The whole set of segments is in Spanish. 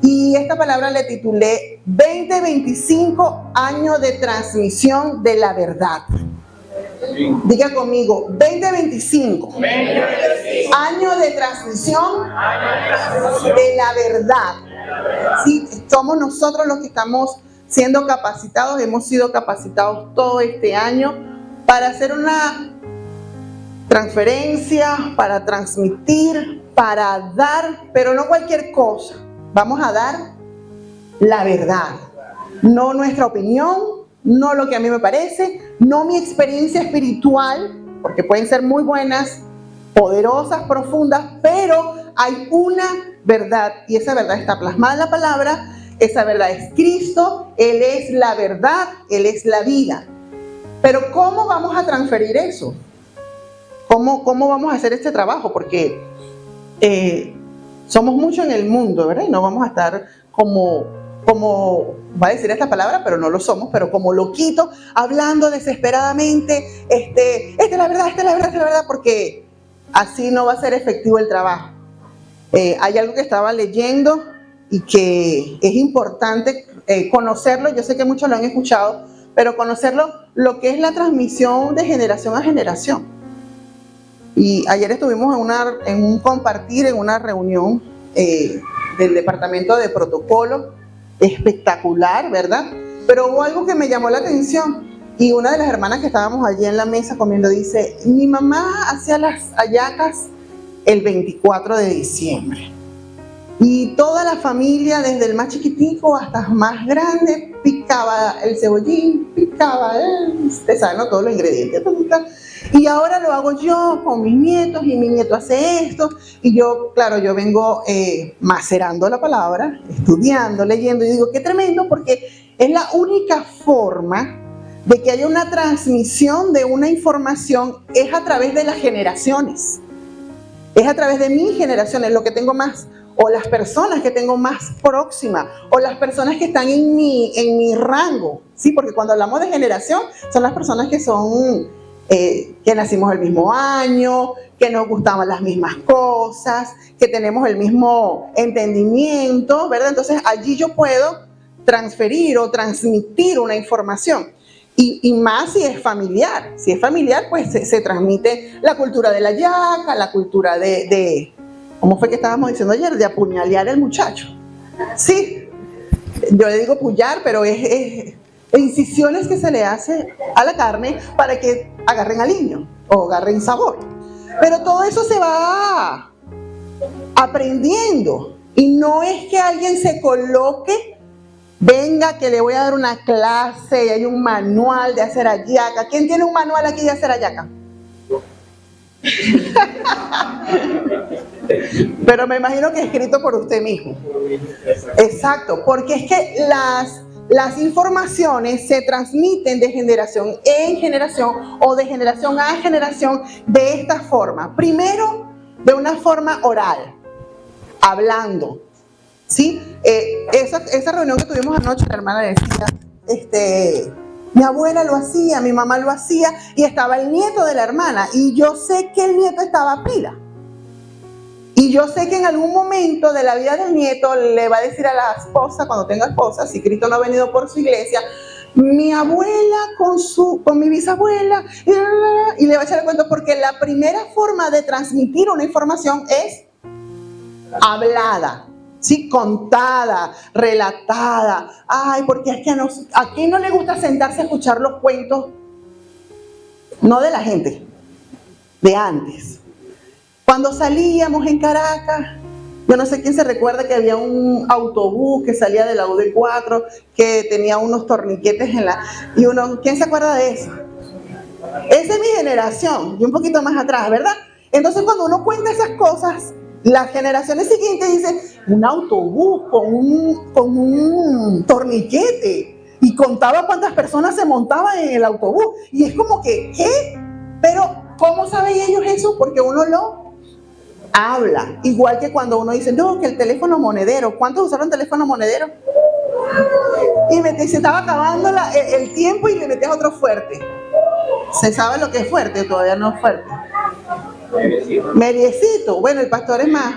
Y esta palabra le titulé 2025 años de transmisión de la verdad. Diga conmigo, 2025 años de transmisión de la verdad. Sí, somos nosotros los que estamos siendo capacitados, hemos sido capacitados todo este año para hacer una transferencia, para transmitir, para dar, pero no cualquier cosa. Vamos a dar la verdad, no nuestra opinión, no lo que a mí me parece, no mi experiencia espiritual, porque pueden ser muy buenas, poderosas, profundas, pero hay una verdad y esa verdad está plasmada en la palabra. Esa verdad es Cristo, Él es la verdad, Él es la vida. Pero ¿cómo vamos a transferir eso? ¿Cómo vamos a hacer este trabajo? Porque somos muchos en el mundo, ¿verdad? Y no vamos a estar como va a decir esta palabra, pero no lo somos, pero como loquitos, hablando desesperadamente, esta es la verdad, esta es la verdad, esta es la verdad, porque así no va a ser efectivo el trabajo. Hay algo que estaba leyendo y que es importante conocerlo. Yo sé que muchos lo han escuchado, pero conocerlo, lo que es la transmisión de generación a generación. Y ayer estuvimos en un compartir, en una reunión del departamento de protocolo, espectacular, ¿verdad? Pero hubo algo que me llamó la atención y una de las hermanas que estábamos allí en la mesa comiendo dice, mi mamá hacía las hallacas el 24 de diciembre. Y toda la familia, desde el más chiquitico hasta el más grande, picaba el cebollín, picaba, usted sabe, ¿no? Todos los ingredientes. Y ahora lo hago yo con mis nietos y mi nieto hace esto. Y yo, claro, yo vengo macerando la palabra, estudiando, leyendo. Y digo, qué tremendo, porque es la única forma de que haya una transmisión de una información, es a través de las generaciones. Es a través de mis generaciones, lo que tengo más, o las personas que tengo más próximas, o las personas que están en mi rango, ¿sí? Porque cuando hablamos de generación, son las personas que son, que nacimos el mismo año, que nos gustaban las mismas cosas, que tenemos el mismo entendimiento, ¿verdad? Entonces allí yo puedo transferir o transmitir una información. Y más si es familiar. Si es familiar, pues se transmite la cultura de la yaca, la cultura de ¿cómo fue que estábamos diciendo ayer? De apuñalear al muchacho. Sí, yo le digo pullar, pero es incisiones que se le hace a la carne para que agarren aliño o agarren sabor. Pero todo eso se va aprendiendo. Y no es que alguien se coloque, venga que le voy a dar una clase y hay un manual de hacer hallaca. ¿Quién tiene un manual aquí de hacer hallaca? Pero me imagino que escrito por usted mismo. Exacto, porque es que las informaciones se transmiten de generación en generación o de generación a generación de esta forma. Primero, de una forma oral, hablando. ¿Sí? Esa reunión que tuvimos anoche, la hermana decía, mi abuela lo hacía, mi mamá lo hacía, y estaba el nieto de la hermana, y yo sé que el nieto estaba pila. Y yo sé que en algún momento de la vida del nieto le va a decir a la esposa, cuando tenga esposa, si Cristo no ha venido por su iglesia, mi abuela con mi bisabuela, y le va a echar el cuento, porque la primera forma de transmitir una información es hablada. Sí, contada, relatada. Ay, porque es que a quién no le gusta sentarse a escuchar los cuentos, no de la gente, de antes. Cuando salíamos en Caracas, yo no sé quién se recuerda que había un autobús que salía de la UD4, que tenía unos torniquetes ¿quién se acuerda de eso? Esa es mi generación, y un poquito más atrás, ¿verdad? Entonces cuando uno cuenta esas cosas, las generaciones siguientes dicen, un autobús con un torniquete, y contaba cuántas personas se montaban en el autobús, y es como que, ¿qué? Pero, ¿cómo saben ellos eso? Porque uno lo habla, igual que cuando uno dice, no, que el teléfono monedero, ¿cuántos usaron teléfono monedero? Y se estaba acabando el tiempo y le metías otro fuerte. ¿Se sabe lo que es fuerte? Todavía no es fuerte. Mediecito. Bueno, el pastor es más.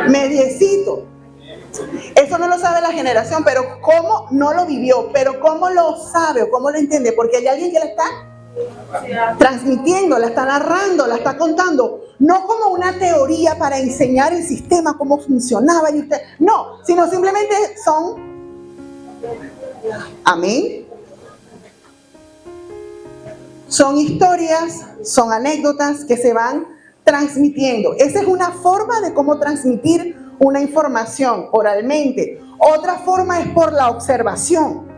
Mediecito. eso no lo sabe la generación, pero ¿cómo no lo vivió? Pero ¿cómo lo sabe o cómo lo entiende? Porque hay alguien que la está transmitiendo, la está narrando, la está contando. No como una teoría para enseñar el sistema, cómo funcionaba y usted. No, sino simplemente son. Amén. Son historias, son anécdotas que se van transmitiendo. Esa es una forma de cómo transmitir una información oralmente. Otra forma es por la observación.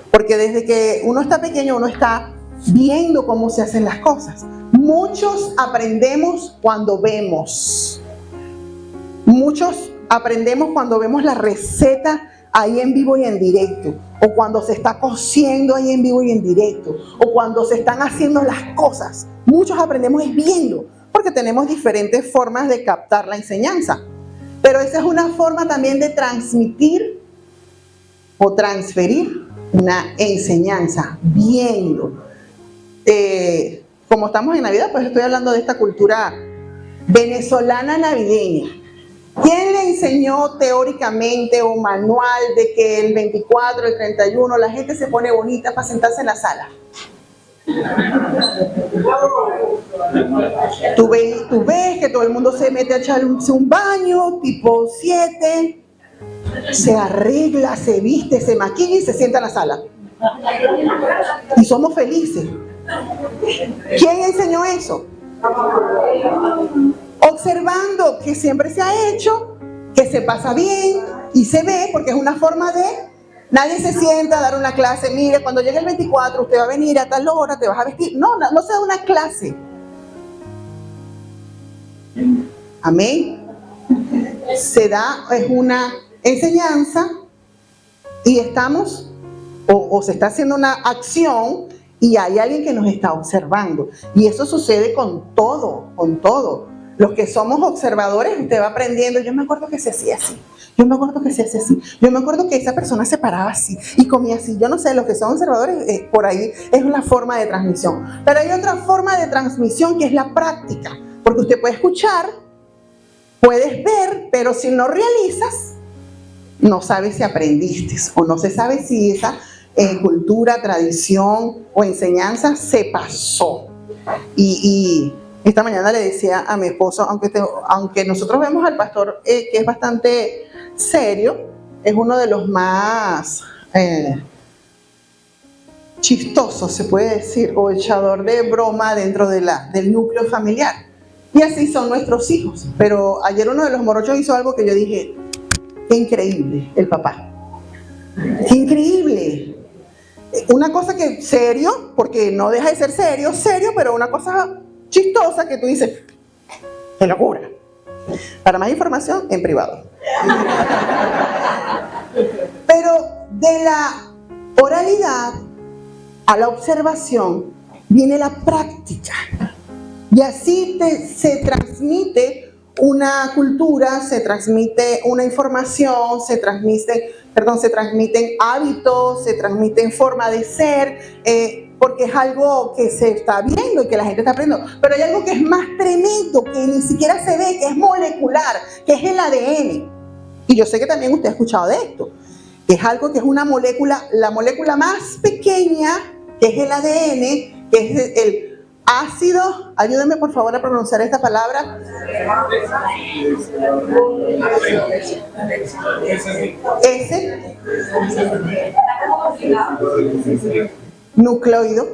Porque desde que uno está pequeño, uno está viendo cómo se hacen las cosas. Muchos aprendemos cuando vemos. Muchos aprendemos cuando vemos la receta ahí en vivo y en directo. O cuando se está cociendo ahí en vivo y en directo. O cuando se están haciendo las cosas. Muchos aprendemos es viendo. Porque tenemos diferentes formas de captar la enseñanza. Pero esa es una forma también de transmitir o transferir una enseñanza, viendo. Como estamos en Navidad, pues estoy hablando de esta cultura venezolana navideña. ¿Quién le enseñó teóricamente un manual de que el 24, el 31, la gente se pone bonita para sentarse en la sala? Tú ves que todo el mundo se mete a echarse un baño, tipo 7, se arregla, se viste, se maquilla y se sienta en la sala. Y somos felices. ¿Quién enseñó eso? Observando que siempre se ha hecho, que se pasa bien y se ve, porque es una forma de... Nadie se sienta a dar una clase. Mire, cuando llegue el 24, usted va a venir a tal hora, te vas a vestir. No se da una clase. Amén. Se da, es una enseñanza y estamos, o se está haciendo una acción y hay alguien que nos está observando. Y eso sucede con todo, con todo. Los que somos observadores, usted va aprendiendo. Yo me acuerdo que se hacía así. Yo me acuerdo que se hacía así. Yo me acuerdo que esa persona se paraba así y comía así. Yo no sé, los que son observadores, por ahí es una forma de transmisión. Pero hay otra forma de transmisión que es la práctica. Porque usted puede escuchar, puedes ver, pero si no realizas, no sabes si aprendiste o no se sabe si esa cultura, tradición o enseñanza se pasó. Y esta mañana le decía a mi esposo, aunque nosotros vemos al pastor que es bastante serio, es uno de los más chistosos, se puede decir, o echador de broma dentro de del núcleo familiar. Y así son nuestros hijos. Pero ayer uno de los morochos hizo algo que yo dije, qué increíble el papá. Qué increíble. Una cosa que serio, porque no deja de ser serio, pero una cosa chistosa que tú dices, qué locura. Para más información, en privado. Pero de la oralidad a la observación viene la práctica. Y así se transmite una cultura, se transmite una información, se transmiten hábitos, se transmiten forma de ser, porque es algo que se está viendo y que la gente está aprendiendo. Pero hay algo que es más tremendo, que ni siquiera se ve, que es molecular, que es el ADN. Y yo sé que también usted ha escuchado de esto, que es algo que es una molécula, la molécula más pequeña, que es el ADN, que es el ácido, ayúdenme por favor a pronunciar esta palabra. Nucleido.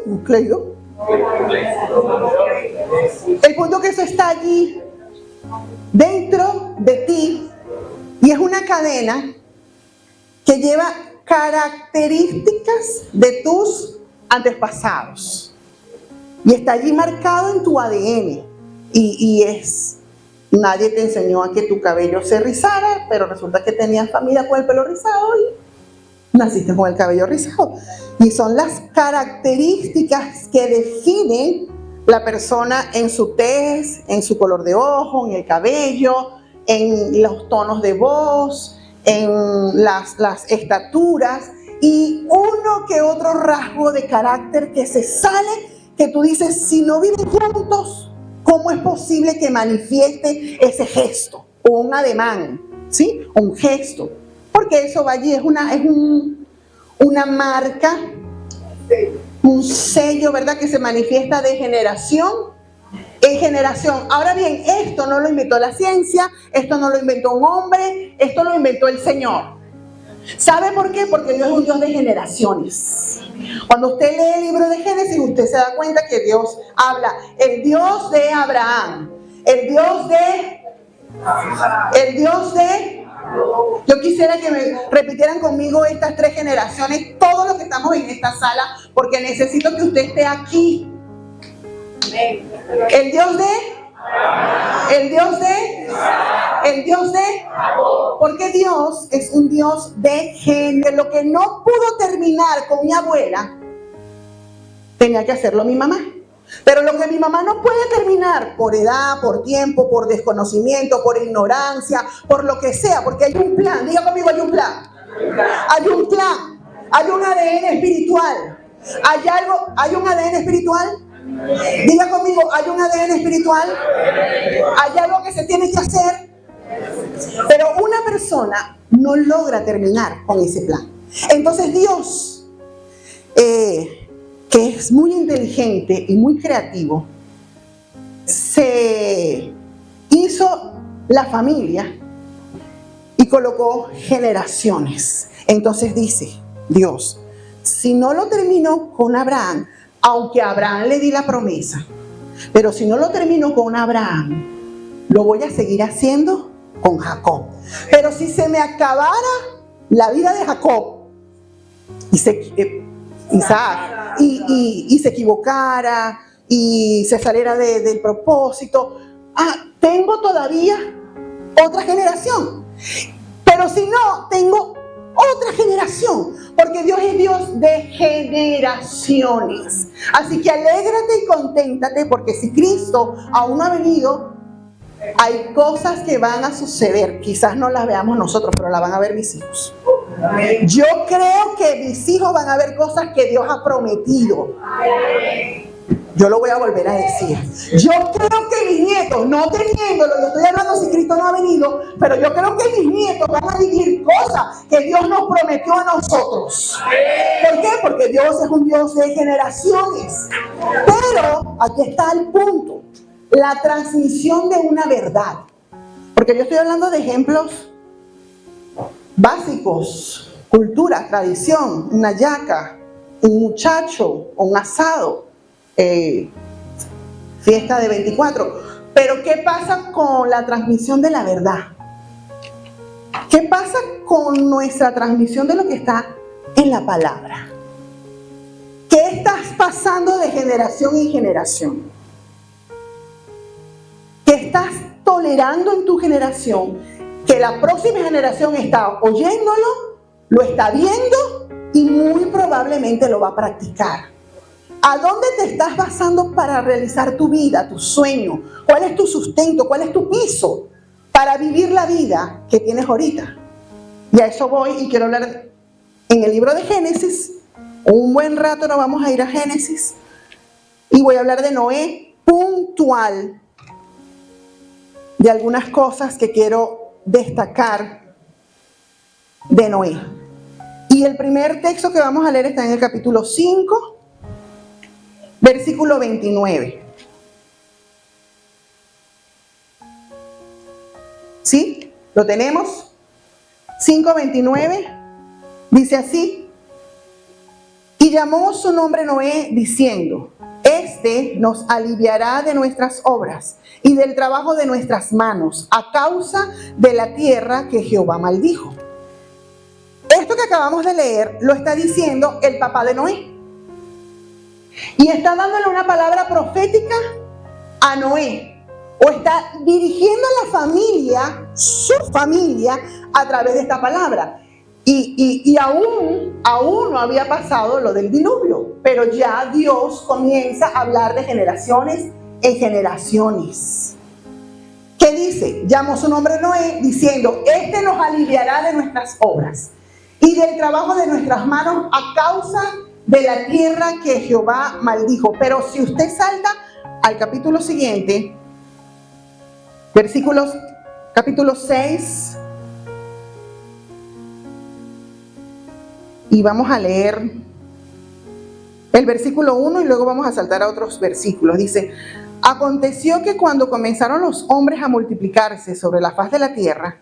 El punto que eso está allí, dentro de ti, y es una cadena que lleva características de tus antepasados. Y está allí marcado en tu ADN. Nadie te enseñó a que tu cabello se rizara, pero resulta que tenías familia con el pelo rizado y naciste con el cabello rizado. Y son las características que definen la persona en su tez, en su color de ojo, en el cabello, en los tonos de voz, en las estaturas y uno que otro rasgo de carácter que se sale, que tú dices, si no viven juntos, ¿cómo es posible que manifieste ese gesto o un ademán? ¿sí? Un gesto. Porque eso va allí, es una marca, un sello, ¿verdad? Que se manifiesta de generación en generación. Ahora bien, esto no lo inventó la ciencia, esto no lo inventó un hombre, esto lo inventó el Señor. ¿Sabe por qué? Porque Dios es un Dios de generaciones. Cuando usted lee el libro de Génesis, usted se da cuenta que Dios habla, el Dios de Abraham, el Dios de... Yo quisiera que me repitieran conmigo estas 3 generaciones, todos los que estamos en esta sala, porque necesito que usted esté aquí. El Dios de, porque Dios es un Dios de género. Lo que no pudo terminar con mi abuela, tenía que hacerlo mi mamá. Pero lo que mi mamá no puede terminar por edad, por tiempo, por desconocimiento, por ignorancia, por lo que sea, porque hay un plan. Diga conmigo, hay un plan. Hay un plan. Hay un ADN espiritual. ¿Hay un ADN espiritual? Diga conmigo, ¿hay un ADN espiritual? ¿Hay algo que se tiene que hacer? Pero una persona no logra terminar con ese plan. Entonces Dios, que es muy inteligente y muy creativo, se hizo la familia y colocó generaciones. Entonces dice Dios, si no lo terminó con Abraham, aunque a Abraham le di la promesa, pero si no lo termino con Abraham, lo voy a seguir haciendo con Jacob. Pero si se me acabara la vida de Jacob, Isaac, y se equivocara, y se saliera del propósito, tengo todavía otra generación. Pero si no, tengo otra generación, porque Dios es Dios de generaciones. Así que alégrate y conténtate, porque si Cristo aún no ha venido, hay cosas que van a suceder. Quizás no las veamos nosotros, pero las van a ver mis hijos. Yo creo que mis hijos van a ver cosas que Dios ha prometido. Yo lo voy a volver a decir. Yo creo que mis nietos, no teniéndolo, yo estoy hablando si Cristo no ha venido, pero yo creo que mis nietos van a vivir cosas que Dios nos prometió a nosotros. ¿Por qué? Porque Dios es un Dios de generaciones. Pero aquí está el punto, la transmisión de una verdad. Porque yo estoy hablando de ejemplos básicos, cultura, tradición, una yaca, un muchacho o un asado. Fiesta de 24. Pero ¿qué pasa con la transmisión de la verdad? ¿Qué pasa con nuestra transmisión de lo que está en la palabra? ¿Qué estás pasando de generación en generación? ¿Qué estás tolerando en tu generación? Que la próxima generación está oyéndolo, lo está viendo y muy probablemente lo va a practicar. ¿A dónde te estás basando para realizar tu vida, tu sueño? ¿Cuál es tu sustento? ¿Cuál es tu piso para vivir la vida que tienes ahorita? Y a eso voy y quiero hablar en el libro de Génesis. Un buen rato nos vamos a ir a Génesis y voy a hablar de Noé puntual, de algunas cosas que quiero destacar de Noé. Y el primer texto que vamos a leer está en el capítulo 5, versículo 29. ¿Sí? ¿Lo tenemos? 5:29. Dice así: y llamó su nombre Noé, diciendo: Este nos aliviará de nuestras obras y del trabajo de nuestras manos, a causa de la tierra que Jehová maldijo. Esto que acabamos de leer lo está diciendo el papá de Noé. Y está dándole una palabra profética a Noé. O está dirigiendo a la familia, su familia, a través de esta palabra. Y aún no había pasado lo del diluvio. Pero ya Dios comienza a hablar de generaciones en generaciones. ¿Qué dice? Llamó su nombre Noé, diciendo: Este nos aliviará de nuestras obras y del trabajo de nuestras manos, a causa de la tierra que Jehová maldijo. Pero si usted salta al capítulo siguiente, capítulo 6, y vamos a leer el versículo 1 y luego vamos a saltar a otros versículos. Dice: aconteció que cuando comenzaron los hombres a multiplicarse sobre la faz de la tierra,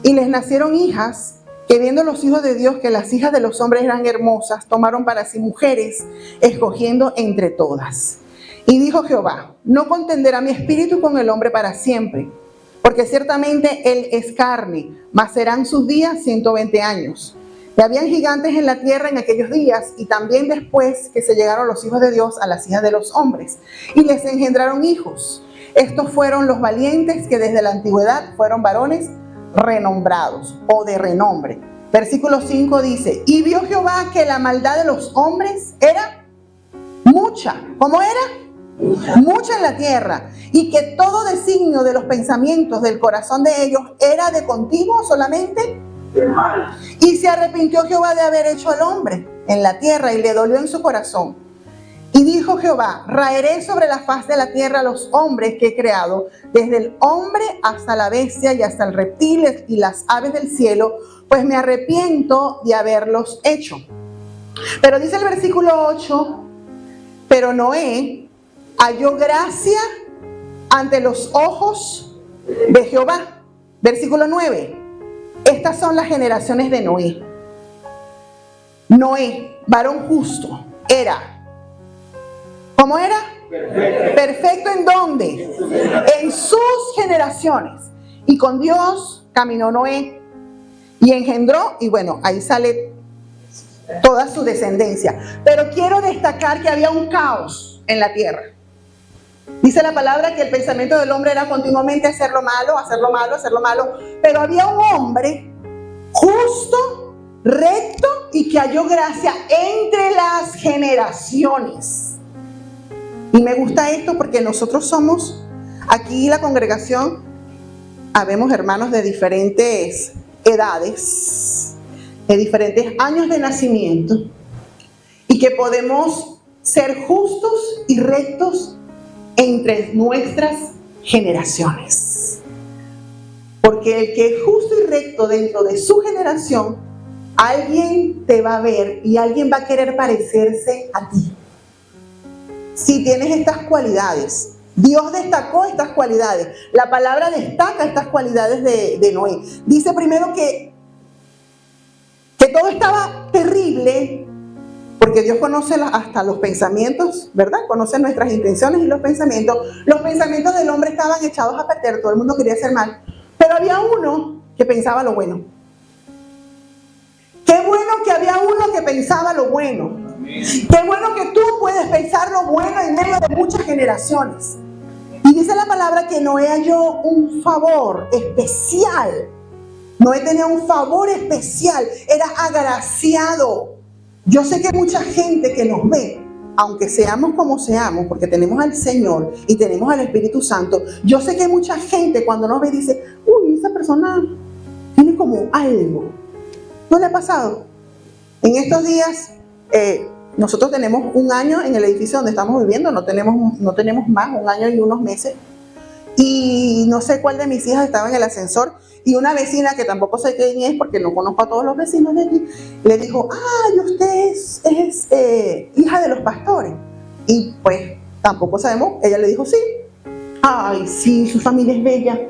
y les nacieron hijas, que viendo los hijos de Dios que las hijas de los hombres eran hermosas, tomaron para sí mujeres, escogiendo entre todas. Y dijo Jehová: no contenderá mi espíritu con el hombre para siempre, porque ciertamente él es carne, mas serán sus días 120 años. Y habían gigantes en la tierra en aquellos días, y también después que se llegaron los hijos de Dios a las hijas de los hombres, y les engendraron hijos. Estos fueron los valientes que desde la antigüedad fueron varones renombrados o de renombre. Versículo 5 dice: y vio Jehová que la maldad de los hombres era mucha. ¿Cómo era? Mucha en la tierra, y que todo designio de los pensamientos del corazón de ellos era de continuo solamente mal. Y se arrepintió Jehová de haber hecho al hombre en la tierra, y le dolió en su corazón. Y dijo Jehová: raeré sobre la faz de la tierra a los hombres que he creado, desde el hombre hasta la bestia y hasta el reptil y las aves del cielo, pues me arrepiento de haberlos hecho. Pero dice el versículo 8: pero Noé halló gracia ante los ojos de Jehová. Versículo 9: estas son las generaciones de Noé. Noé, varón justo, era. ¿Cómo era? Perfecto. ¿Perfecto en dónde? En sus generaciones. Y con Dios caminó Noé y engendró, y bueno, ahí sale toda su descendencia. Pero quiero destacar que había un caos en la tierra. Dice la palabra que el pensamiento del hombre era continuamente hacer lo malo, hacer lo malo, hacer lo malo. Pero había un hombre justo, recto y que halló gracia entre las generaciones. Y me gusta esto porque nosotros somos, aquí la congregación, habemos hermanos de diferentes edades, de diferentes años de nacimiento, y que podemos ser justos y rectos entre nuestras generaciones. Porque el que es justo y recto dentro de su generación, alguien te va a ver y alguien va a querer parecerse a ti. Si tienes estas cualidades, Dios destacó estas cualidades. La palabra destaca estas cualidades de Noé. Dice primero que todo estaba terrible, porque Dios conoce hasta los pensamientos, ¿verdad? Conoce nuestras intenciones y los pensamientos. Los pensamientos del hombre estaban echados a perder, todo el mundo quería hacer mal. Pero había uno que pensaba lo bueno. Qué bueno que había uno que pensaba lo bueno. Qué bueno que tú puedes pensar lo bueno en medio de muchas generaciones. Y dice la palabra que Noé halló un favor especial. Noé tenía un favor especial, era agraciado. Yo sé que mucha gente que nos ve, aunque seamos como seamos, porque tenemos al Señor y tenemos al Espíritu Santo, yo sé que mucha gente cuando nos ve dice: uy, esa persona tiene como algo. ¿No le ha pasado? En estos días, nosotros tenemos un año en el edificio donde estamos viviendo, no tenemos más, un año y unos meses. Y no sé cuál de mis hijas estaba en el ascensor, y una vecina, que tampoco sé quién es porque no conozco a todos los vecinos de aquí, le dijo: ay, usted es hija de los pastores. Y pues tampoco sabemos, ella le dijo sí. Ay, sí, su familia es bella.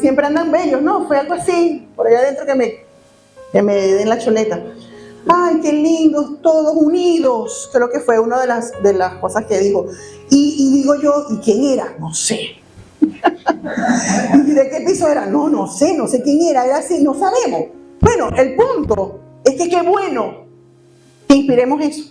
Siempre andan bellos, ¿no? Fue algo así, por allá adentro que me den la choleta. Ay, qué lindos, todos unidos. Creo que fue una de las cosas que dijo. Y digo yo, ¿y quién era? No sé. ¿Y de qué piso era? No sé quién era. Era así, no sabemos. Bueno, el punto es que qué bueno que inspiremos eso.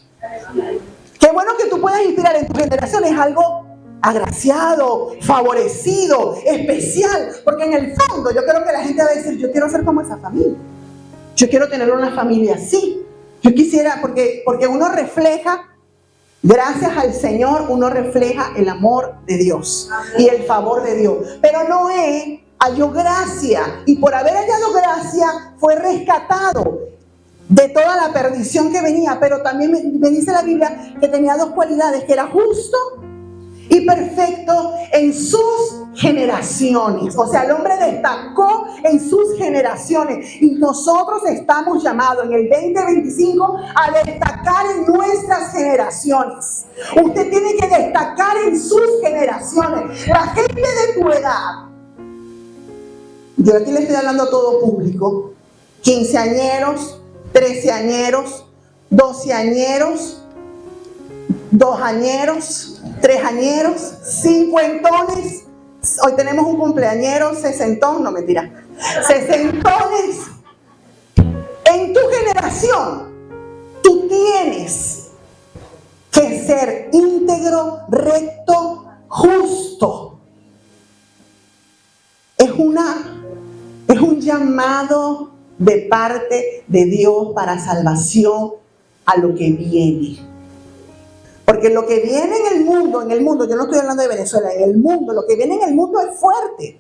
Qué bueno que tú puedas inspirar en tu generación. Es algo agraciado, favorecido, especial. Porque en el fondo yo creo que la gente va a decir: yo quiero ser como esa familia. Yo quiero tener una familia así. Yo quisiera, porque uno refleja, gracias al Señor, uno refleja el amor de Dios y el favor de Dios. Pero Noé halló gracia, y por haber hallado gracia fue rescatado de toda la perdición que venía. Pero también me dice la Biblia que tenía dos cualidades: que era justo y perfecto en sus generaciones. O sea, el hombre destacó en sus generaciones. Y nosotros estamos llamados en el 2025 a destacar en nuestras generaciones. Usted tiene que destacar en sus generaciones. La gente de tu edad, yo aquí le estoy hablando a todo público, quinceañeros, treceañeros, doceañeros, dosañeros, tresañeros, cincuentones. Hoy tenemos un cumpleañero, sesentón, no mentira, sesentones. En tu generación, tú tienes que ser íntegro, recto, justo. Es un llamado de parte de Dios para salvación a lo que viene. Porque lo que viene en el mundo, yo no estoy hablando de Venezuela, en el mundo, lo que viene en el mundo es fuerte.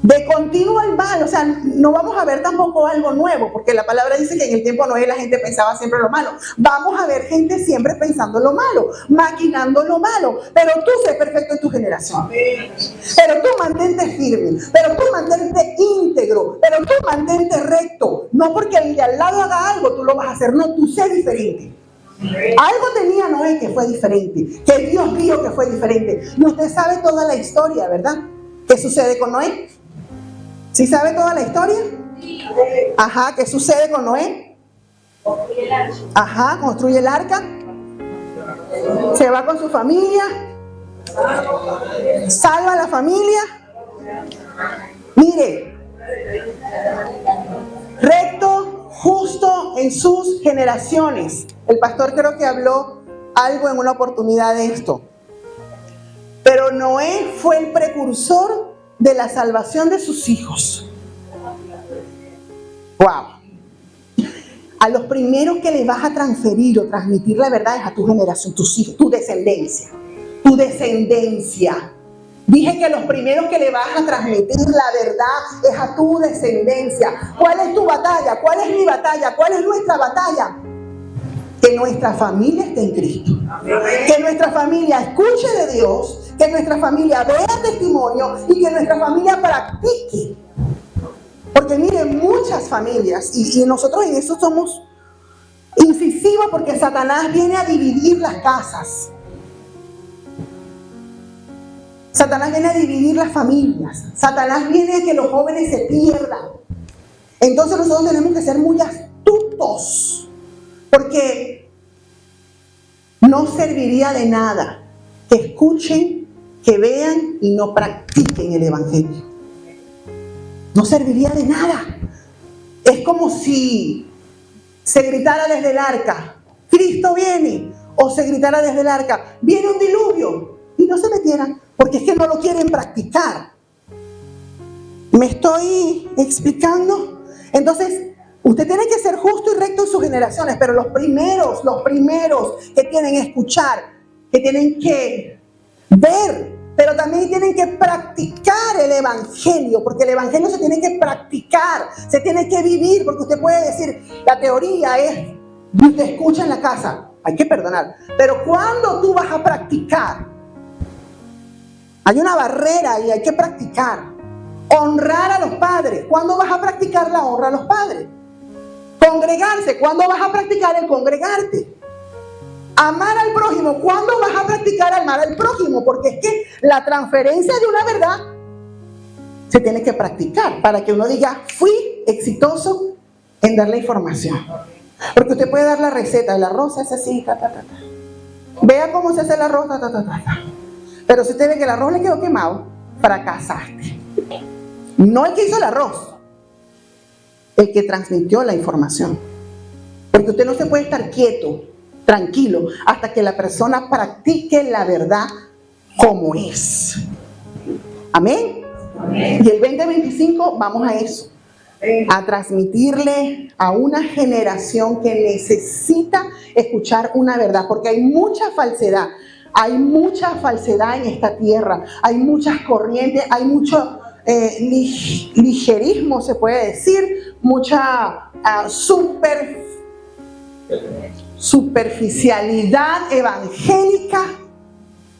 De continuo el mal, o sea, no vamos a ver tampoco algo nuevo, porque la palabra dice que en el tiempo de Noé la gente pensaba siempre lo malo. Vamos a ver gente siempre pensando lo malo, maquinando lo malo, pero tú sé perfecto en tu generación. Pero tú mantente firme, pero tú mantente íntegro, pero tú mantente recto. No porque el de al lado haga algo, tú lo vas a hacer, no, tú sé diferente. Algo tenía Noé que fue diferente, que Dios vio que fue diferente. Y usted sabe toda la historia, ¿verdad? ¿Qué sucede con Noé? ¿Sí sabe toda la historia? Ajá, ¿qué sucede con Noé? Ajá, construye el arca. Se va con su familia. Salva a la familia. Mire, recto, justo en sus generaciones. El pastor creo que habló algo en una oportunidad de esto. Pero Noé fue el precursor de la salvación de sus hijos. Wow. A los primeros que le vas a transferir o transmitir la verdad es a tu generación, tus hijos, tu descendencia. Tu descendencia. Dije que los primeros que le vas a transmitir la verdad es a tu descendencia. ¿Cuál es tu batalla? ¿Cuál es mi batalla? ¿Cuál es nuestra batalla? Que nuestra familia esté en Cristo. Que nuestra familia escuche de Dios. Que nuestra familia vea testimonio y que nuestra familia practique. Porque miren, muchas familias, y nosotros en eso somos incisivos porque Satanás viene a dividir las casas. Satanás viene a dividir las familias. Satanás viene a que los jóvenes se pierdan. Entonces nosotros tenemos que ser muy astutos. Porque no serviría de nada que escuchen, que vean y no practiquen el evangelio. No serviría de nada. Es como si se gritara desde el arca, Cristo viene, o se gritara desde el arca, viene un diluvio, y no se metieran, porque es que no lo quieren practicar. ¿Me estoy explicando? Entonces, usted tiene que ser justo y recto en sus generaciones, pero los primeros que tienen que escuchar, que tienen que ver, pero también tienen que practicar el evangelio, porque el evangelio se tiene que practicar, se tiene que vivir, porque usted puede decir, la teoría es, usted escucha en la casa, hay que perdonar, pero cuando tú vas a practicar, hay una barrera y hay que practicar. Honrar a los padres, ¿cuándo vas a practicar la honra a los padres? Congregarse, ¿cuándo vas a practicar el congregarte? Amar al prójimo, ¿cuándo vas a practicar amar al prójimo? Porque es que la transferencia de una verdad se tiene que practicar para que uno diga, fui exitoso en dar la información. Porque usted puede dar la receta, el arroz es así, vea cómo se hace el arroz, pero si usted ve que el arroz le quedó quemado, fracasaste. No el que hizo el arroz, el que transmitió la información. Porque usted no se puede estar quieto, tranquilo, hasta que la persona practique la verdad como es. Amén. Amén. Y el 2025 vamos a eso, a transmitirle a una generación que necesita escuchar una verdad, porque hay mucha falsedad. Hay mucha falsedad en esta tierra, hay muchas corrientes, hay mucho ligerismo, se puede decir, mucha superficialidad evangélica.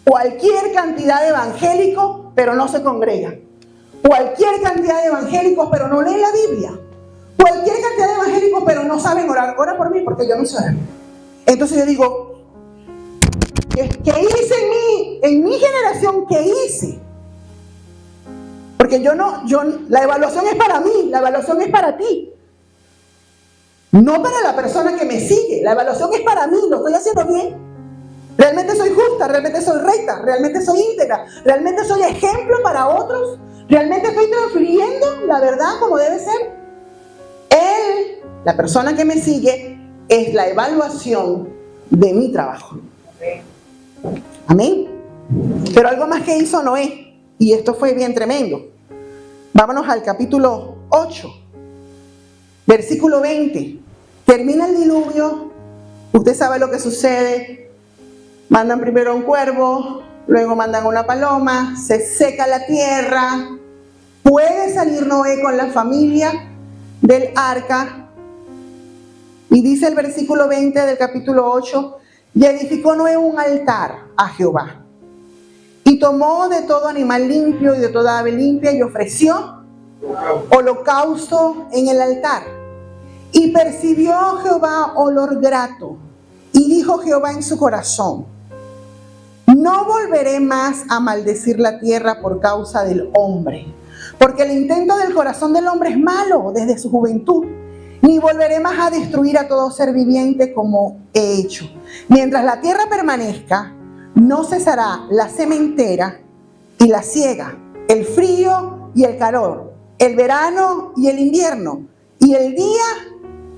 cualquier cantidad de evangélicos, pero no se congrega. Cualquier cantidad de evangélicos, pero no leen la Biblia. Cualquier cantidad de evangélicos, pero no saben orar. Ora por mí, porque yo no sé orar. Entonces yo digo, ¿qué hice en mi generación? ¿Qué hice? Porque la evaluación es para mí, la evaluación es para ti. No para la persona que me sigue, la evaluación es para mí, ¿lo estoy haciendo bien? ¿Realmente soy justa? ¿Realmente soy recta? ¿Realmente soy íntegra? ¿Realmente soy ejemplo para otros? ¿Realmente estoy transfiriendo la verdad como debe ser? Él, la persona que me sigue, es la evaluación de mi trabajo. Amén. Pero algo más que hizo Noé, y esto fue bien tremendo. Vámonos al capítulo 8, versículo 20. Termina el diluvio, usted sabe lo que sucede. Mandan primero un cuervo, luego mandan una paloma, se seca la tierra. Puede salir Noé con la familia del arca. Y dice el versículo 20 del capítulo 8, y edificó Noé un altar a Jehová. Y tomó de todo animal limpio y de toda ave limpia y ofreció holocausto en el altar. Y percibió Jehová olor grato. Y dijo Jehová en su corazón: no volveré más a maldecir la tierra por causa del hombre, porque el intento del corazón del hombre es malo desde su juventud. Ni volveré más a destruir a todo ser viviente como he hecho. Mientras la tierra permanezca, no cesará la sementera y la siega, el frío y el calor, el verano y el invierno, y el día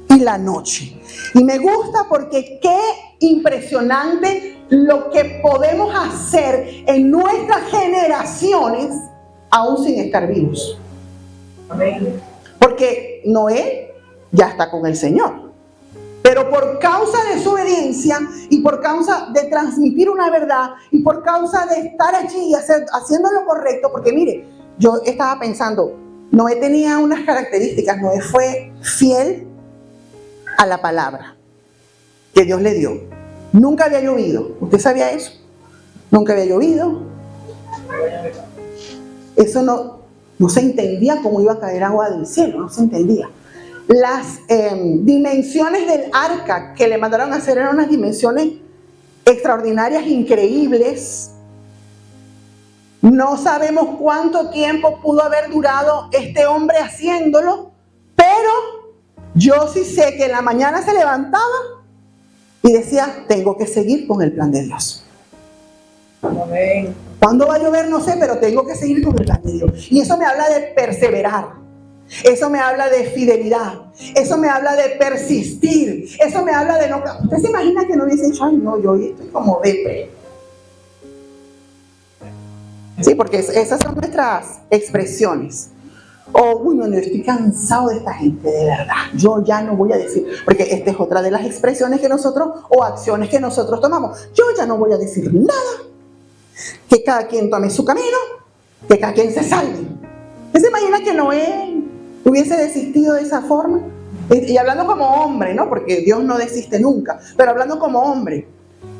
y la noche. Y me gusta porque qué impresionante lo que podemos hacer en nuestras generaciones aún sin estar vivos. Amén. Porque Noé ya está con el Señor. Pero por causa de su obediencia y por causa de transmitir una verdad y por causa de estar allí y haciendo lo correcto, porque mire, yo estaba pensando, Noé tenía unas características. Noé fue fiel a la palabra que Dios le dio. Nunca había llovido. ¿Usted sabía eso? Nunca había llovido. Eso no se entendía cómo iba a caer agua del cielo, no se entendía. Las dimensiones del arca que le mandaron a hacer eran unas dimensiones extraordinarias, increíbles. No sabemos cuánto tiempo pudo haber durado este hombre haciéndolo, pero yo sí sé que en la mañana se levantaba y decía, tengo que seguir con el plan de Dios. Amén. ¿Cuándo va a llover? No sé, pero tengo que seguir con el plan de Dios. Y eso me habla de perseverar. Eso me habla de fidelidad. Eso me habla de persistir. Eso me habla de no... ¿Usted se imagina que no hubiese dicho, ay no, yo estoy como depre? Sí, porque esas son nuestras expresiones. Uy, no, estoy cansado de esta gente, de verdad. Yo ya no voy a decir, porque esta es otra de las expresiones que nosotros, o acciones que nosotros tomamos. Yo ya no voy a decir nada. Que cada quien tome su camino, que cada quien se salve. ¿Usted se imagina que Noé hubiese desistido de esa forma? Y hablando como hombre, ¿no? Porque Dios no desiste nunca. Pero hablando como hombre,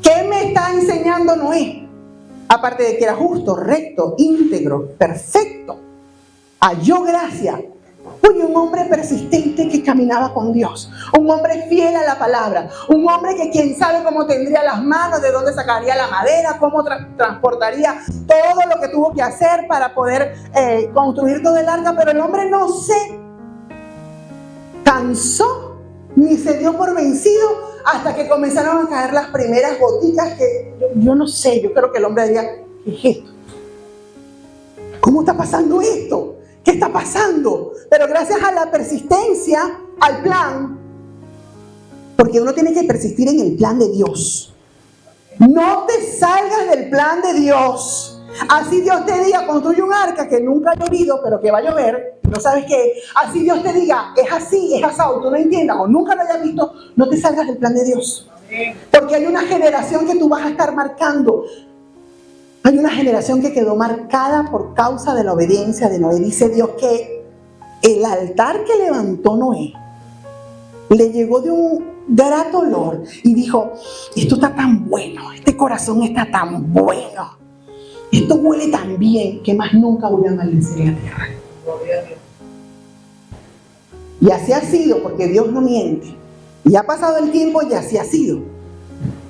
¿qué me está enseñando Noé? Aparte de que era justo, recto, íntegro, perfecto, halló gracia. Uy, un hombre persistente que caminaba con Dios, un hombre fiel a la palabra, un hombre que quién sabe cómo tendría las manos, de dónde sacaría la madera, cómo transportaría todo lo que tuvo que hacer para poder construir todo el arca, pero el hombre no se cansó ni se dio por vencido hasta que comenzaron a caer las primeras gotitas que yo no sé, yo creo que el hombre diría, ¿qué es esto? ¿Cómo está pasando esto? ¿Qué está pasando? Pero gracias a la persistencia, al plan, porque uno tiene que persistir en el plan de Dios. No te salgas del plan de Dios. Así Dios te diga, construye un arca que nunca ha llovido, pero que va a llover, no sabes qué. Así Dios te diga, es así, es asado, tú no entiendas o nunca lo hayas visto, no te salgas del plan de Dios. Porque hay una generación que tú vas a estar marcando. Hay una generación que quedó marcada por causa de la obediencia de Noé. Dice Dios que el altar que levantó Noé le llegó de grato olor y dijo, esto está tan bueno, este corazón está tan bueno, esto huele tan bien que más nunca voy a maldecir la tierra. Y así ha sido, porque Dios no miente. Y ha pasado el tiempo y así ha sido.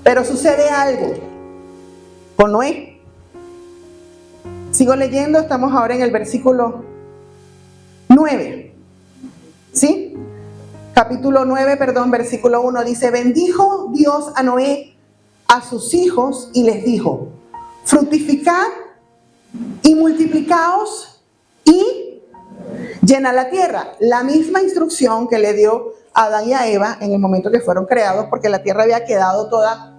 Pero sucede algo con Noé. Sigo leyendo, estamos ahora en el versículo 9. ¿Sí? Capítulo 9, versículo 1 dice, bendijo Dios a Noé, a sus hijos, y les dijo, fructificad y multiplicaos y llenad la tierra. La misma instrucción que le dio a Adán y a Eva en el momento que fueron creados, porque la tierra había quedado toda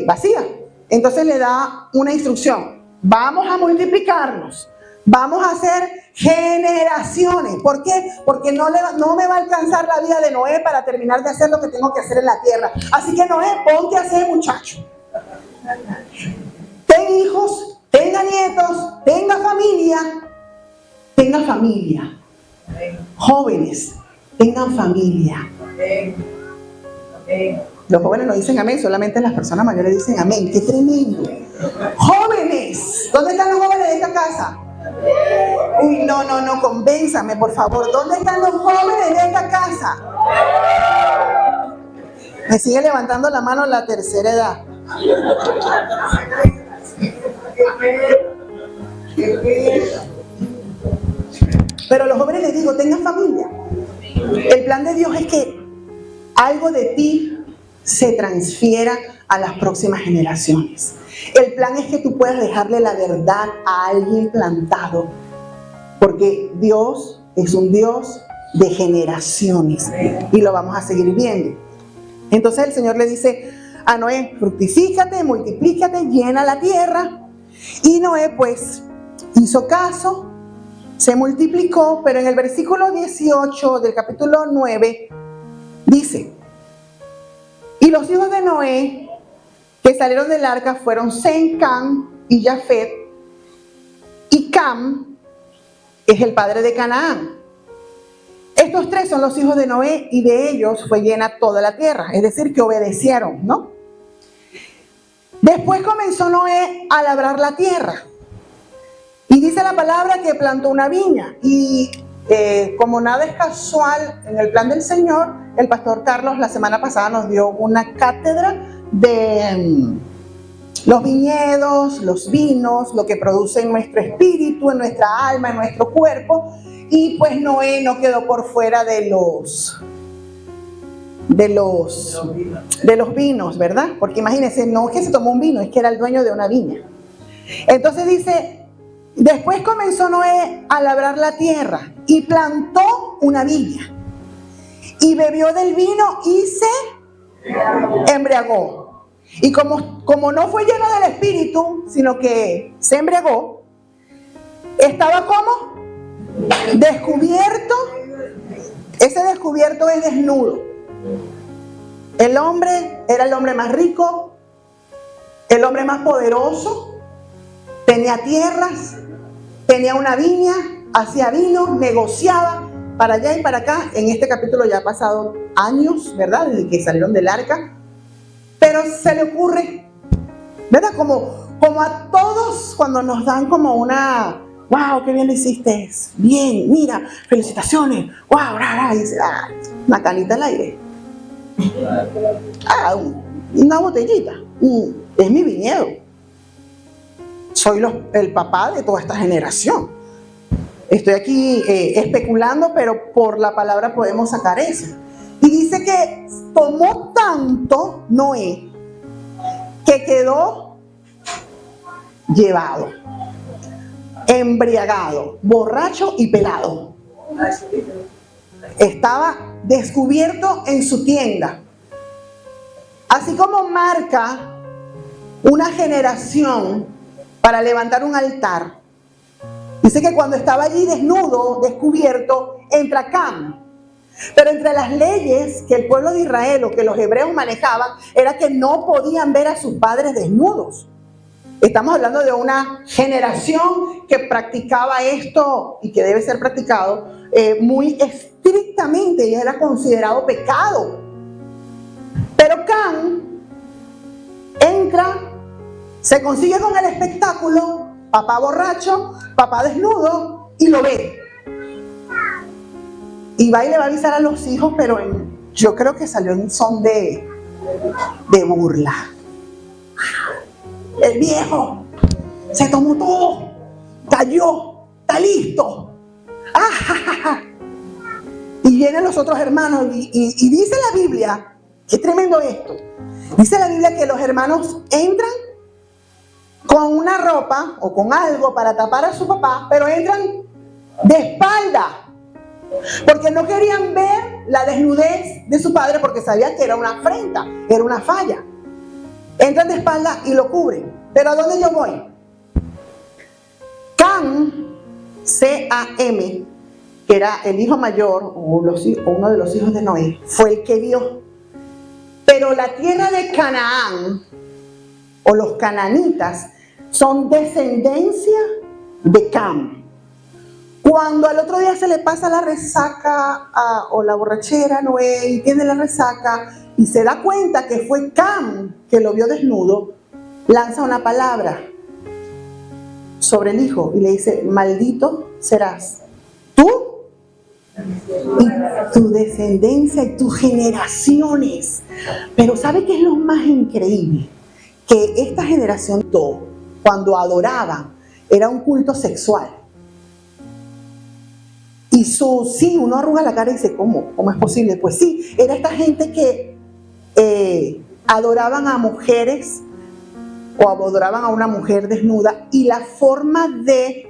vacía. Entonces le da una instrucción, vamos a multiplicarnos, vamos a hacer generaciones. ¿Por qué? Porque no me va a alcanzar la vida de Noé para terminar de hacer lo que tengo que hacer en la tierra. Así que Noé, ponte a hacer, muchacho. Ten hijos, tenga nietos, tenga familia. Jóvenes, tengan familia. Los jóvenes no dicen amén, solamente las personas mayores dicen amén. ¡Qué tremendo! Jóvenes, ¿dónde están los jóvenes de esta casa? Uy, no, convénzame, por favor. ¿Dónde están los jóvenes de esta casa? Me sigue levantando la mano la tercera edad. Pero a los jóvenes les digo, tengan familia. El plan de Dios es que algo de ti se transfiera a las próximas generaciones. El plan es que tú puedas dejarle la verdad a alguien plantado, porque Dios es un Dios de generaciones y lo vamos a seguir viendo. Entonces el Señor le dice a Noé, fructifícate, multiplícate, llena la tierra. Y Noé pues hizo caso, se multiplicó, pero en el versículo 18 del capítulo 9 dice, y los hijos de Noé que salieron del arca fueron Sem, Cam y Jafet, y Cam es el padre de Canaán. Estos tres son los hijos de Noé y de ellos fue llena toda la tierra, es decir, que obedecieron, ¿no? Después comenzó Noé a labrar la tierra. Y dice la palabra que plantó una viña. Y como nada es casual en el plan del Señor, el pastor Carlos la semana pasada nos dio una cátedra de los viñedos, los vinos, lo que produce en nuestro espíritu, en nuestra alma, en nuestro cuerpo. Y pues Noé no quedó por fuera de los vinos, ¿verdad? Porque imagínense, no es que se tomó un vino, es que era el dueño de una viña. Entonces dice, después comenzó Noé a labrar la tierra y plantó una viña y bebió del vino y se embriagó. Y como no fue lleno del espíritu, sino que se embriagó, estaba como descubierto. Ese descubierto es desnudo. El hombre era el hombre más rico, el hombre más poderoso, tenía tierras, tenía una viña, hacía vino, negociaba para allá y para acá. En este capítulo ya ha pasado años, ¿verdad? Desde que salieron del arca. Pero se le ocurre, ¿verdad? Como a todos cuando nos dan como una, wow, qué bien lo hiciste, bien, mira, felicitaciones, wow, y dice, una canita al aire. Una botellita, es mi viñedo. Soy el papá de toda esta generación. Estoy aquí especulando, pero por la palabra podemos sacar eso. Y dice que tomó tanto Noé que quedó llevado, embriagado, borracho y pelado. Estaba descubierto en su tienda. Así como marca una generación para levantar un altar. Dice que cuando estaba allí desnudo, descubierto, entra Cam. Pero entre las leyes que el pueblo de Israel o que los hebreos manejaban, era que no podían ver a sus padres desnudos. Estamos hablando de una generación que practicaba esto y que debe ser practicado muy estrictamente y era considerado pecado. entra, se consigue con el espectáculo, papá borracho, papá desnudo, y lo ve. Y va y le va a avisar a los hijos, pero yo creo que salió en son de burla. El viejo se tomó todo, cayó, está listo. Y vienen los otros hermanos y dice la Biblia, qué tremendo esto, dice la Biblia que los hermanos entran con una ropa o con algo para tapar a su papá, pero entran de espalda, porque no querían ver la desnudez de su padre, porque sabían que era una afrenta, era una falla. Entran de espalda y lo cubren. Pero ¿a dónde yo voy? Cam, C-A-M, que era el hijo mayor, o uno de los hijos de Noé, fue el que vio. Pero la tierra de Canaán, o los cananitas, son descendencia de Cam. Cuando al otro día se le pasa la resaca o la borrachera a Noé y tiene la resaca y se da cuenta que fue Cam que lo vio desnudo, lanza una palabra sobre el hijo y le dice: maldito serás tú y tu descendencia y tus generaciones. Pero ¿sabe qué es lo más increíble? Que esta generación, cuando adoraban, era un culto sexual. Y sí, uno arruga la cara y dice, ¿cómo es posible? Pues sí, era esta gente que adoraban a mujeres o adoraban a una mujer desnuda, y la forma de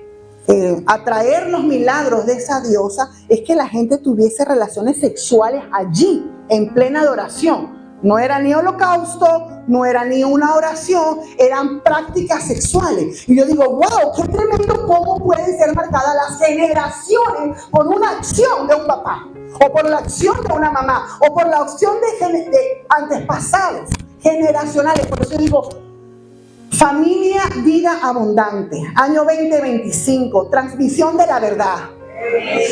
atraer los milagros de esa diosa es que la gente tuviese relaciones sexuales allí, en plena adoración. No era ni holocausto, no era ni una oración, eran prácticas sexuales. Y yo digo, wow, qué tremendo cómo pueden ser marcadas las generaciones por una acción de un papá, o por la acción de una mamá, o por la acción de antepasados generacionales. Por eso digo, familia, vida abundante, año 2025, transmisión de la verdad.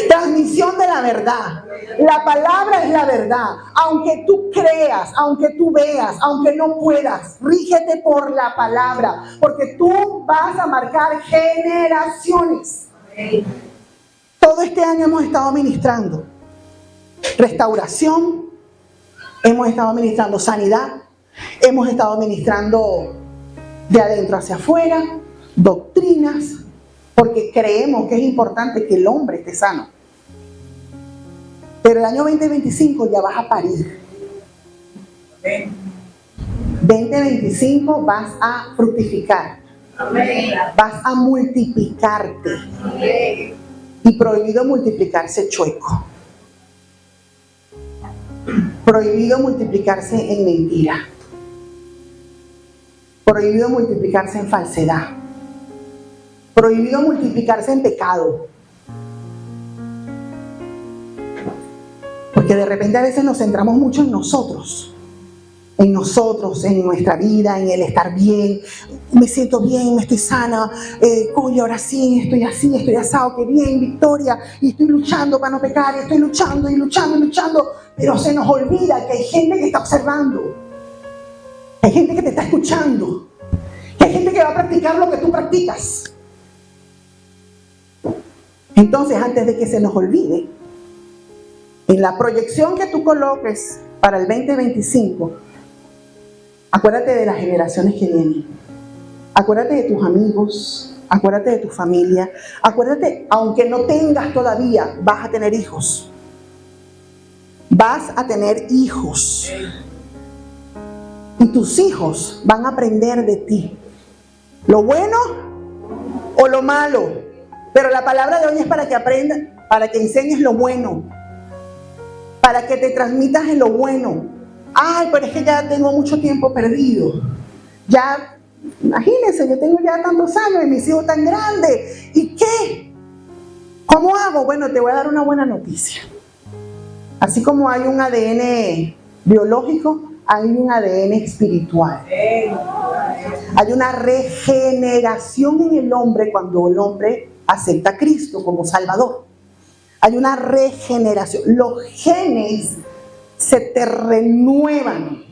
Transmisión de la verdad. La palabra es la verdad. Aunque tú creas, aunque tú veas, aunque no puedas, rígete por la palabra, porque tú vas a marcar generaciones. Todo este año hemos estado ministrando restauración, hemos estado ministrando sanidad, hemos estado ministrando de adentro hacia afuera, doctrinas, porque creemos que es importante que el hombre esté sano. Pero el año 2025 ya vas a parir. 2025 vas a fructificar. Vas a multiplicarte. Y prohibido multiplicarse chueco. Prohibido multiplicarse en mentira. Prohibido multiplicarse en falsedad. Prohibido multiplicarse en pecado. Porque de repente a veces nos centramos mucho en nosotros, en nuestra vida, en el estar bien. Me siento bien, me estoy sana, ahora sí, estoy así, estoy asado, qué bien, victoria, y estoy luchando para no pecar, y estoy luchando, pero se nos olvida que hay gente que está observando, hay gente que te está escuchando, que hay gente que va a practicar lo que tú practicas. Entonces, antes de que se nos olvide, en la proyección que tú coloques para el 2025, acuérdate de las generaciones que vienen. Acuérdate de tus amigos, acuérdate de tu familia, acuérdate, aunque no tengas todavía, vas a tener hijos. Vas a tener hijos. Y tus hijos van a aprender de ti. Lo bueno o lo malo. Pero la palabra de hoy es para que aprendas, para que enseñes lo bueno, para que te transmitas en lo bueno. Ay, pero es que ya tengo mucho tiempo perdido. Ya, imagínense, yo tengo ya tantos años y mis hijos tan grandes. ¿Y qué? ¿Cómo hago? Bueno, te voy a dar una buena noticia. Así como hay un ADN biológico, hay un ADN espiritual. Hay una regeneración en el hombre cuando el hombre acepta a Cristo como Salvador. Hay una regeneración. Los genes se te renuevan.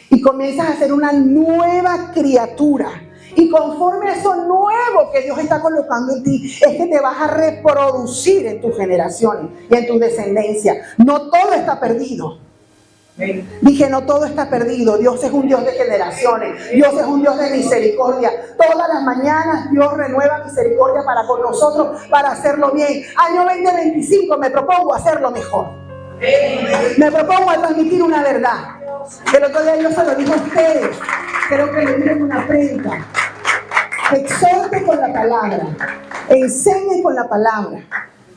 y comienzas a ser una nueva criatura. Y conforme a eso nuevo que Dios está colocando en ti, es que te vas a reproducir en tus generaciones y en tu descendencia. No todo está perdido. Dije, no todo está perdido. Dios es un Dios de generaciones. Dios es un Dios de misericordia. Todas las mañanas Dios renueva misericordia para con nosotros, para hacerlo bien. Año 2025 me propongo hacerlo mejor. Me propongo a transmitir una verdad. El otro día yo se lo digo a ustedes. Creo que le miren una predica. Exhorte con la palabra. Enseñe con la palabra.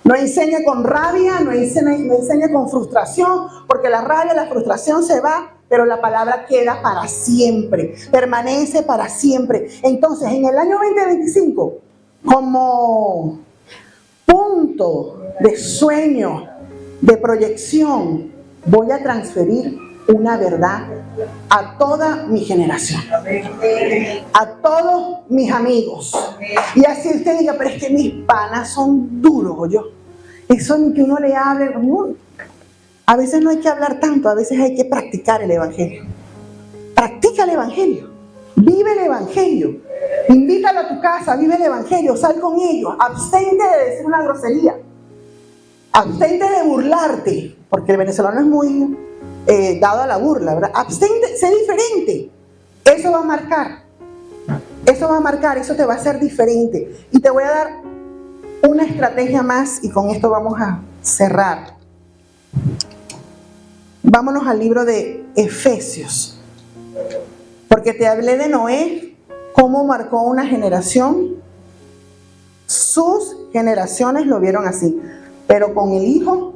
No enseñe con rabia, no enseñe con frustración, porque la rabia, la frustración se va, pero la palabra queda para siempre, permanece para siempre. Entonces, en el año 2025, como punto de sueño, de proyección, voy a transferir una verdad a toda mi generación, a todos mis amigos. Y así usted diga, pero es que mis panas son duros, yo. Eso en que uno le hable, a veces no hay que hablar tanto, a veces hay que practicar el evangelio. Practica el evangelio, vive el evangelio, invítalo a tu casa, vive el evangelio, sal con ellos, abstente de decir una grosería, abstente de burlarte, porque el venezolano es muy dado a la burla, ¿verdad? Abstente, sé diferente. Eso va a marcar, eso te va a hacer diferente. Y te voy a dar una estrategia más y con esto vamos a cerrar. Vámonos al libro de Efesios, porque te hablé de Noé, cómo marcó una generación. Sus generaciones lo vieron así, pero con el hijo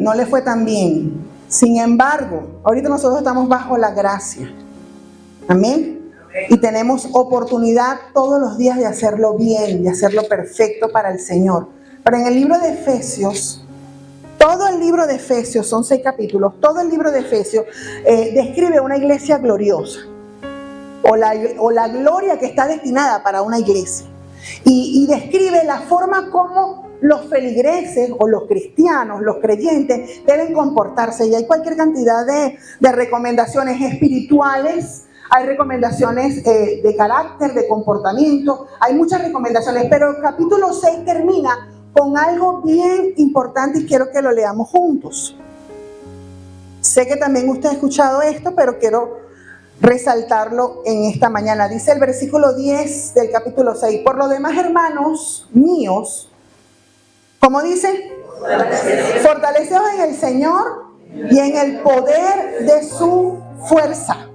no le fue tan bien. Sin embargo, ahorita nosotros estamos bajo la gracia. Amén. Y tenemos oportunidad todos los días de hacerlo bien, de hacerlo perfecto para el Señor. Pero en el libro de Efesios, todo el libro de Efesios, son 6 capítulos, todo el libro de Efesios describe una iglesia gloriosa. O la gloria que está destinada para una iglesia. Y describe la forma como los feligreses o los cristianos, los creyentes, deben comportarse. Y hay cualquier cantidad de recomendaciones espirituales, hay recomendaciones de carácter, de comportamiento, hay muchas recomendaciones, pero el capítulo 6 termina con algo bien importante y quiero que lo leamos juntos. Sé que también usted ha escuchado esto, pero quiero resaltarlo en esta mañana. Dice el versículo 10 del capítulo 6, por lo demás, hermanos míos, ¿cómo dice? Fortaleceos en el Señor y en el poder de su fuerza.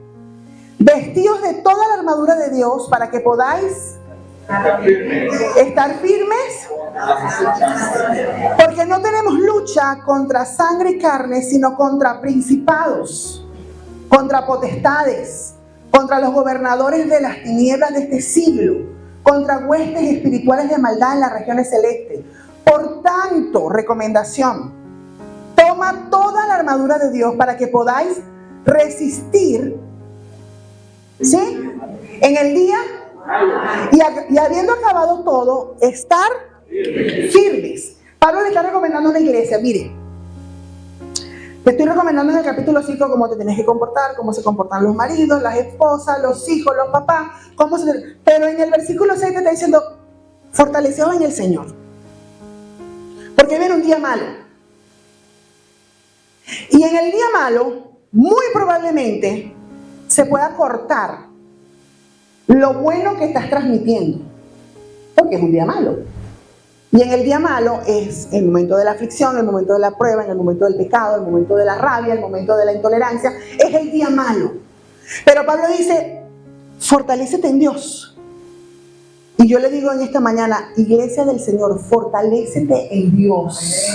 Vestíos de toda la armadura de Dios para que podáis estar firmes. Porque no tenemos lucha contra sangre y carne, sino contra principados, contra potestades, contra los gobernadores de las tinieblas de este siglo, contra huestes espirituales de maldad en las regiones celestes. Por tanto, recomendación, toma toda la armadura de Dios para que podáis resistir, ¿sí?, en el día y habiendo acabado todo, estar firmes. Pablo le está recomendando a una iglesia, mire, te estoy recomendando en el capítulo 5 cómo te tienes que comportar, cómo se comportan los maridos, las esposas, los hijos, los papás, pero en el versículo 6 te está diciendo, fortaleceos en el Señor. Porque viene un día malo. Y en el día malo, muy probablemente, se pueda cortar lo bueno que estás transmitiendo. Porque es un día malo. Y en el día malo es el momento de la aflicción, el momento de la prueba, el momento del pecado, el momento de la rabia, el momento de la intolerancia. Es el día malo. Pero Pablo dice, fortalécete en Dios. Y yo le digo en esta mañana, iglesia del Señor, fortalécete en Dios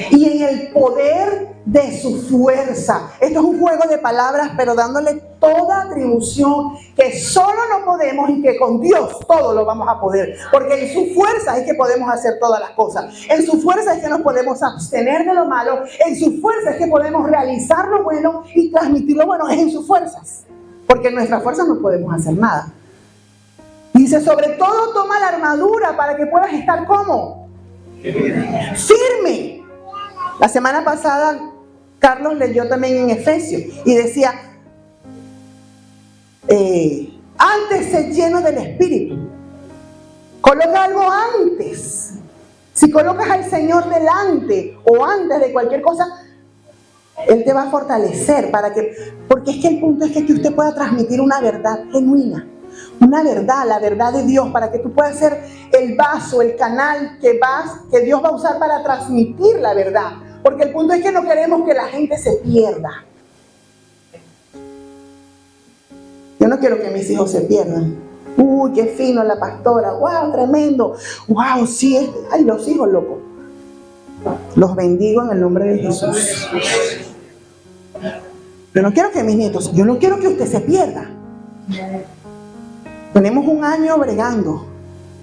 y en el poder de su fuerza. Esto es un juego de palabras, pero dándole toda atribución que solo no podemos y que con Dios todo lo vamos a poder. Porque en su fuerza es que podemos hacer todas las cosas. En su fuerza es que nos podemos abstener de lo malo. En su fuerza es que podemos realizar lo bueno y transmitir lo bueno. Es en sus fuerzas. Porque en nuestras fuerzas no podemos hacer nada. Dice, sobre todo toma la armadura para que puedas estar ¿cómo? Firme. La semana pasada Carlos leyó también en Efesios y decía, antes ser lleno del Espíritu. Coloca algo antes. Si colocas al Señor delante o antes de cualquier cosa, Él te va a fortalecer porque es que el punto es que usted pueda transmitir una verdad genuina, una verdad, la verdad de Dios, para que tú puedas ser el vaso, el canal que Dios va a usar para transmitir la verdad. Porque el punto es que no queremos que la gente se pierda. Yo no quiero que mis hijos se pierdan. Uy, qué fino la pastora. Wow, tremendo. Wow, sí. Ay, los hijos, loco. Los bendigo en el nombre de Jesús. Yo no quiero que mis nietos, yo no quiero que usted se pierda. Tenemos un año bregando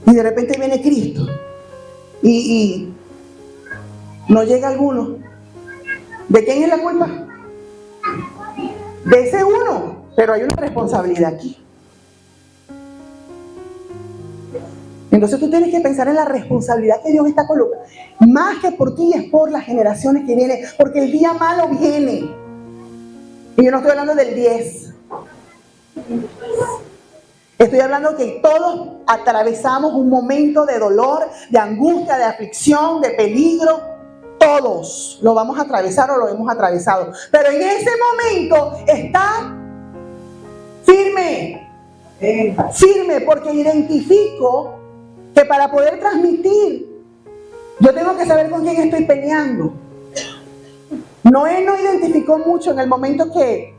y de repente viene Cristo y no llega alguno. ¿De quién es la culpa? De ese uno. Pero hay una responsabilidad aquí. Entonces tú tienes que pensar en la responsabilidad que Dios está colocando. Más que por ti, es por las generaciones que vienen. Porque el día malo viene. Y yo no estoy hablando del 10. Estoy hablando que todos atravesamos un momento de dolor, de angustia, de aflicción, de peligro. Todos lo vamos a atravesar o lo hemos atravesado. Pero en ese momento está firme. Firme, porque identifico que para poder transmitir, yo tengo que saber con quién estoy peleando. Noé no identificó mucho en el momento que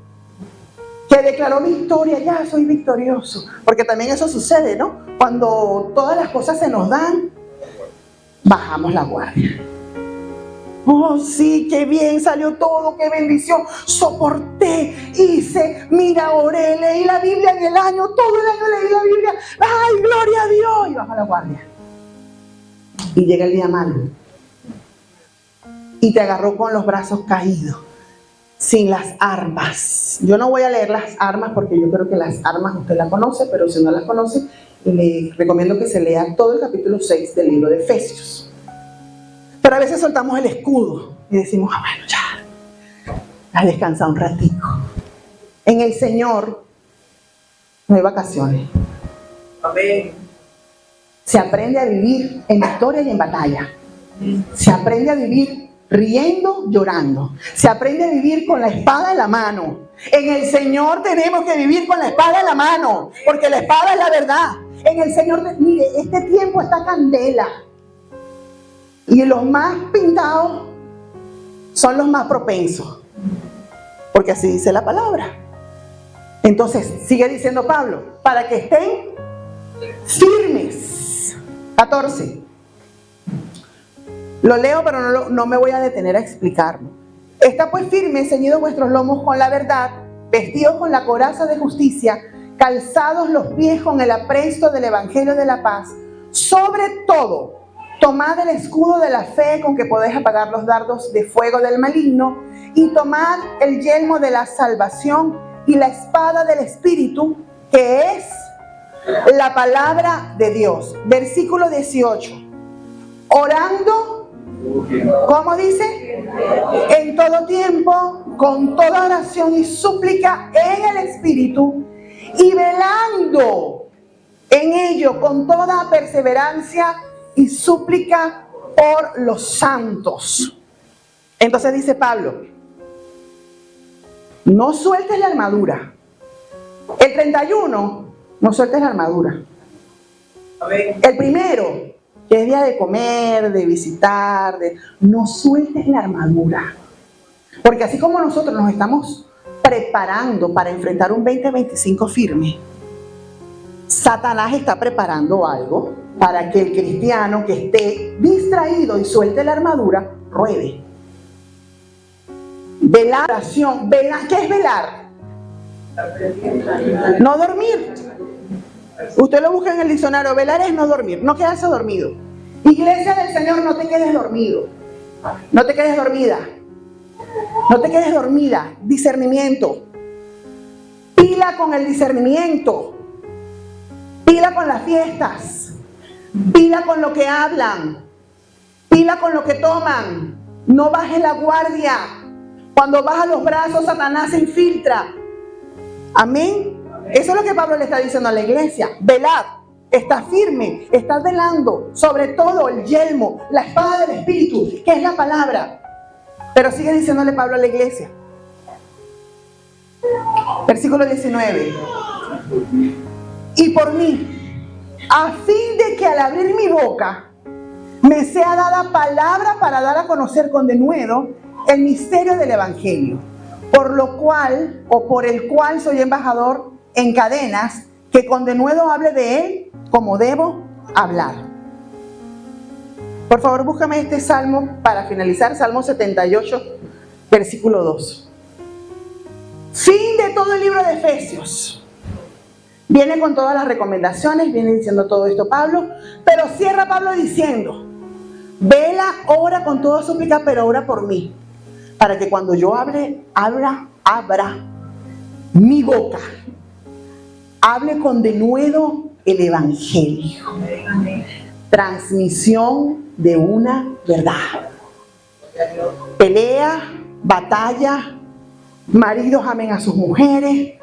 declaró victoria. Ya soy victorioso, porque también eso sucede, ¿no? Cuando todas las cosas se nos dan, bajamos la guardia. Oh, sí, qué bien salió todo, qué bendición. Soporté, hice, mira, oré, leí la Biblia en el año, todo el año leí la Biblia. ¡Ay, gloria a Dios! Y baja la guardia. Y llega el día malo. Y te agarró con los brazos caídos, sin las armas. Yo no voy a leer las armas porque yo creo que las armas usted las conoce, pero si no las conoce, le recomiendo que se lea todo el capítulo 6 del libro de Efesios. Pero a veces soltamos el escudo y decimos, bueno, ya, a descansar un ratico. En el Señor no hay vacaciones. Amén. Se aprende a vivir en victoria y en batalla. Se aprende a vivir riendo, llorando. Se aprende a vivir con la espada en la mano. En el Señor tenemos que vivir con la espada en la mano, porque la espada es la verdad. En el Señor, mire, este tiempo está candela. Y los más pintados son los más propensos, porque así dice la palabra. Entonces, sigue diciendo Pablo, para que estén firmes. 14. Lo leo, pero no me voy a detener a explicarlo. Está pues firme, ceñidos vuestros lomos con la verdad, vestidos con la coraza de justicia, calzados los pies con el apresto del evangelio de la paz. Sobre todo, tomad el escudo de la fe con que podéis apagar los dardos de fuego del maligno, y tomad el yelmo de la salvación y la espada del Espíritu, que es la palabra de Dios. Versículo 18. Orando, ¿cómo dice? En todo tiempo, con toda oración y súplica en el Espíritu, y velando en ello con toda perseverancia y súplica por los santos. Entonces dice Pablo, no sueltes la armadura. El 31, no sueltes la armadura. El primero, que es día de comer, de visitar, no sueltes la armadura. Porque así como nosotros nos estamos preparando para enfrentar un 2025 firme, Satanás está preparando algo para que el cristiano que esté distraído y suelte la armadura, ruede. Velar, oración. ¿Qué es velar? No dormir. Usted lo busca en el diccionario. Velar es no dormir, no quedarse dormido. Iglesia del Señor, no te quedes dormido. No te quedes dormida. No te quedes dormida. Discernimiento. Pila con el discernimiento. Pila con las fiestas. Pila con lo que hablan. Pila con lo que toman. No bajes la guardia. Cuando baja los brazos, Satanás se infiltra. Amén. Eso es lo que Pablo le está diciendo a la iglesia. Velad, está firme, está velando, sobre todo el yelmo, la espada del Espíritu, que es la palabra. Pero sigue diciéndole Pablo a la iglesia. Versículo 19. Y por mí, a fin de que al abrir mi boca me sea dada palabra para dar a conocer con denuedo el misterio del Evangelio, por lo cual o por el cual soy embajador en cadenas, que con denuedo hable de él como debo hablar. Por favor, búscame este salmo para finalizar, Salmo 78, versículo 2. Fin de todo el libro de Efesios. Viene con todas las recomendaciones, viene diciendo todo esto Pablo, pero cierra Pablo diciendo: vela, ora con toda súplica, pero ora por mí, para que cuando yo abra mi boca, hable con denuedo el Evangelio. Transmisión de una verdad. Pelea, batalla, maridos amen a sus mujeres.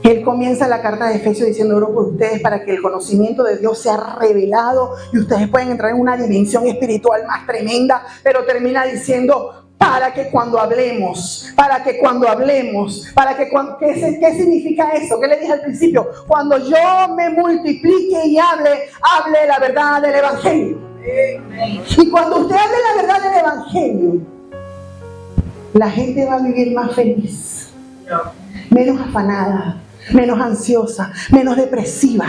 Él comienza la carta de Efesios diciendo: oro por ustedes para que el conocimiento de Dios sea revelado y ustedes puedan entrar en una dimensión espiritual más tremenda. Pero termina diciendo: ¿qué significa eso? ¿Qué le dije al principio? Cuando yo me multiplique y hable la verdad del Evangelio. Y cuando usted hable la verdad del Evangelio, la gente va a vivir más feliz, menos afanada, menos ansiosa, menos depresiva.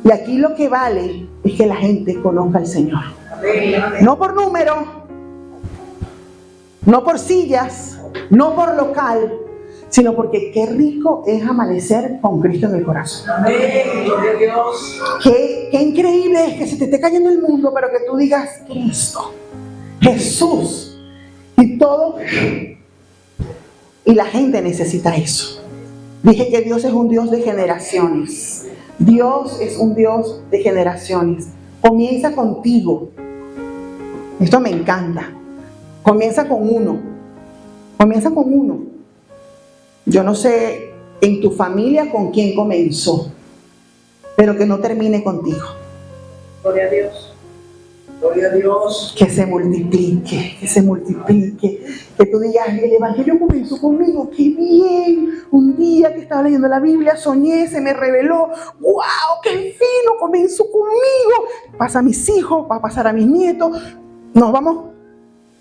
Y aquí lo que vale es que la gente conozca al Señor. No por número, no por sillas, no por local, sino porque qué rico es amanecer con Cristo en el corazón. Qué increíble es que se te esté cayendo el mundo, pero que tú digas: Cristo, Jesús, y todo. Y la gente necesita eso. Dije que Dios es un Dios de generaciones. Dios es un Dios de generaciones. Comienza contigo. Esto me encanta. Comienza con uno. Yo no sé en tu familia con quién comenzó, pero que no termine contigo. Gloria a Dios. Gloria a Dios. Que se multiplique. Que tú digas: el Evangelio comenzó conmigo, qué bien. Un día que estaba leyendo la Biblia, soñé, se me reveló. ¡Wow! ¡Qué fino! Comenzó conmigo. Pasa a mis hijos, va a pasar a mis nietos. Nos vamos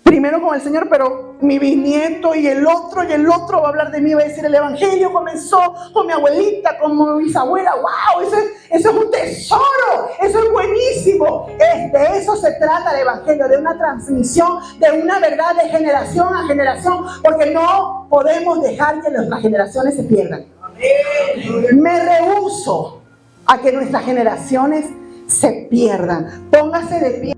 primero con el Señor, pero mi bisnieto y el otro va a hablar de mí, va a decir: el Evangelio comenzó con mi abuelita, con mi bisabuela. ¡Wow! Eso es un tesoro, eso es buenísimo. De eso se trata el Evangelio, de una transmisión, de una verdad de generación a generación, porque no podemos dejar que nuestras generaciones se pierdan. Me rehúso a que nuestras generaciones se pierdan. Póngase de pie.